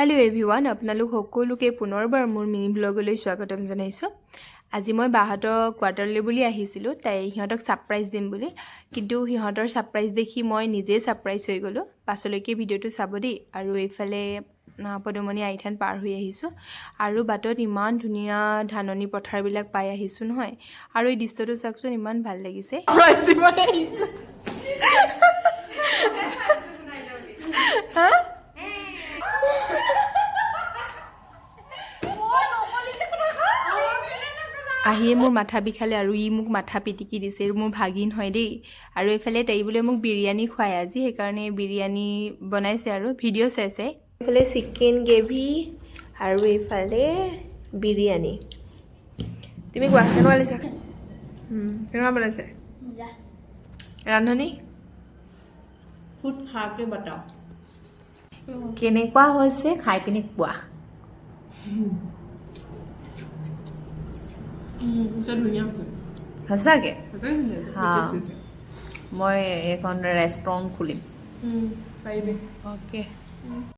hello everyone আপোনালোক সকলোকে পুনৰবাৰ মোৰ মিনি ব্লগলৈ স্বাগতম জনাইছো আজি মই বাহাতৰ কোৱাৰ্টাৰলৈ বুলি আহিছিলো তাই হিহঁতক সাৰপ্ৰাইজ দিম বুলি কিন্তু হিহঁতৰ সাৰপ্ৰাইজ দেখি মই নিজে সাৰপ্ৰাইজ হৈ গলো পাছলৈকে ভিডিওটো চাব দি আৰু এইফালে পদমনি আইথান পাৰ হৈ আহিছো আৰু বাটত ইমান ধুনিয়া ধাননি পথাৰবিলাক পাই আহিছো নহয় আৰু এই দৃশ্যটো চাকচোন ইমান ভাল লাগিছে সাৰপ্ৰাইজ দিব আহিছো আহিয়ে মোৰ মাথা বিখালে আৰু ই মোক মাথা পিটিকি দিছে মোৰ ভাগিন হয় দেই আৰু এফালে তাই বোলে মোক বিৰিয়ানী খুৱাই আজি সেইকাৰণে বিৰিয়ানী বনাইছে আৰু ভিডিও চাইছে এফালে চিকেন গ্ৰেভি আৰু এফালে বিৰিয়ানী তুমি কোৱা কেনেকুৱা লাগিছে কেনেকুৱা বনাইছে ৰান্ধনি ফুড খাকে বতাও কেনেকুৱা হৈছে খাই পিনে কোৱা সঁচাকে মই এখন ৰেষ্টুৰেণ্ট খুলিম পাৰিবি অ'কে